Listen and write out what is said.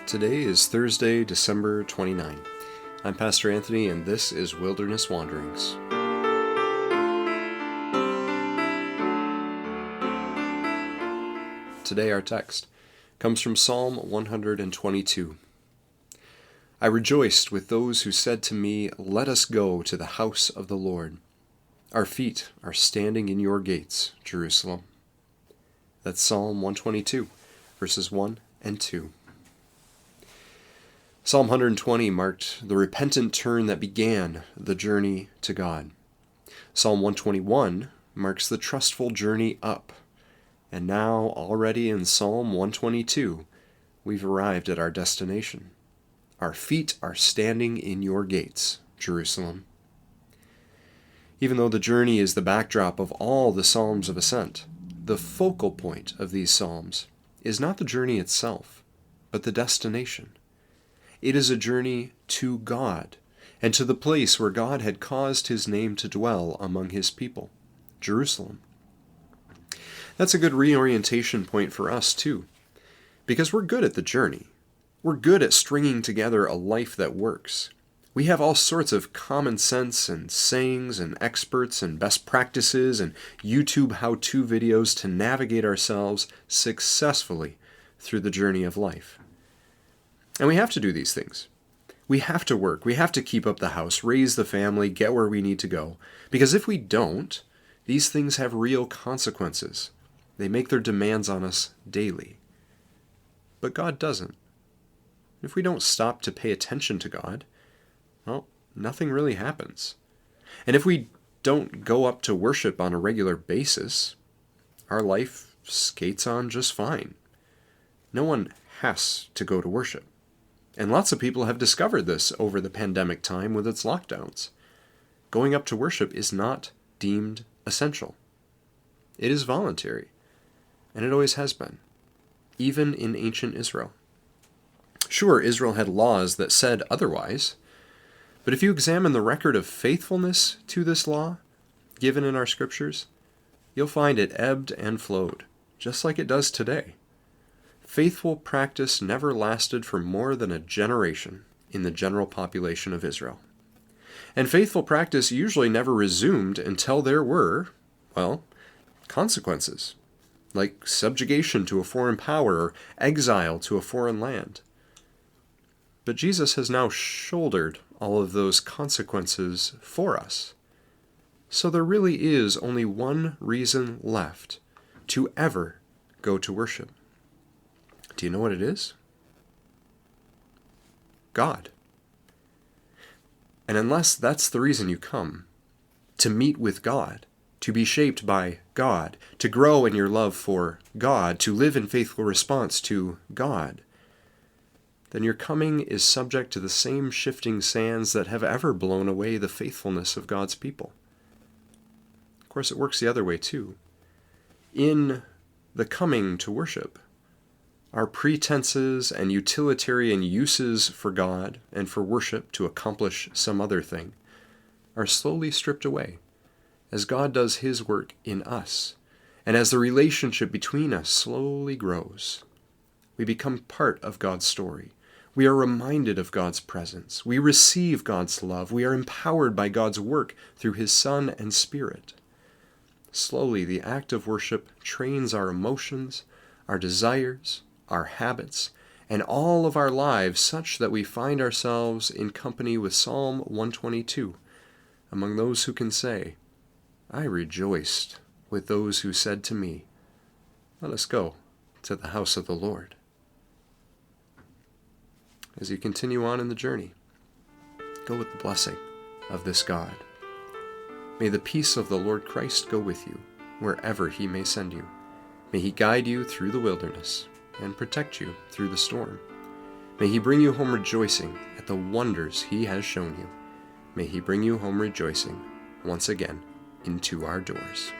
Today is Thursday, December 29. I'm Pastor Anthony, and this is Wilderness Wanderings. Today our text comes from Psalm 122. I rejoiced with those who said to me, "Let us go to the house of the Lord. Our feet are standing in your gates, Jerusalem." That's Psalm 122, verses 1 and 2. Psalm 120 marked the repentant turn that began the journey to God. Psalm 121 marks the trustful journey up. And now, already in Psalm 122, we've arrived at our destination. Our feet are standing in your gates, Jerusalem. Even though the journey is the backdrop of all the Psalms of Ascent, the focal point of these Psalms is not the journey itself, but the destination. It is a journey to God, and to the place where God had caused his name to dwell among his people, Jerusalem. That's a good reorientation point for us, too, because we're good at the journey. We're good at stringing together a life that works. We have all sorts of common sense and sayings and experts and best practices and YouTube how-to videos to navigate ourselves successfully through the journey of life. And we have to do these things. We have to work. We have to keep up the house, raise the family, get where we need to go. Because if we don't, these things have real consequences. They make their demands on us daily. But God doesn't. If we don't stop to pay attention to God, well, nothing really happens. And if we don't go up to worship on a regular basis, our life skates on just fine. No one has to go to worship. And lots of people have discovered this over the pandemic time with its lockdowns. Going up to worship is not deemed essential. It is voluntary, and it always has been, even in ancient Israel. Sure, Israel had laws that said otherwise, but if you examine the record of faithfulness to this law given in our scriptures, you'll find it ebbed and flowed, just like it does today. Faithful practice never lasted for more than a generation in the general population of Israel. And faithful practice usually never resumed until there were, consequences, like subjugation to a foreign power or exile to a foreign land. But Jesus has now shouldered all of those consequences for us. So there really is only one reason left to ever go to worship. Do you know what it is? God. And unless that's the reason you come, to meet with God, to be shaped by God, to grow in your love for God, to live in faithful response to God, then your coming is subject to the same shifting sands that have ever blown away the faithfulness of God's people. Of course, it works the other way too. In the coming to worship, our pretenses and utilitarian uses for God and for worship to accomplish some other thing are slowly stripped away as God does his work in us, and as the relationship between us slowly grows. We become part of God's story. We are reminded of God's presence. We receive God's love. We are empowered by God's work through his Son and Spirit. Slowly, the act of worship trains our emotions, our desires, our habits, and all of our lives such that we find ourselves in company with Psalm 122, among those who can say, I rejoiced with those who said to me, let us go to the house of the Lord. As you continue on in the journey, go with the blessing of this God. May the peace of the Lord Christ go with you wherever he may send you. May he guide you through the wilderness and protect you through the storm. May he bring you home rejoicing at the wonders he has shown you. May he bring you home rejoicing once again into our doors.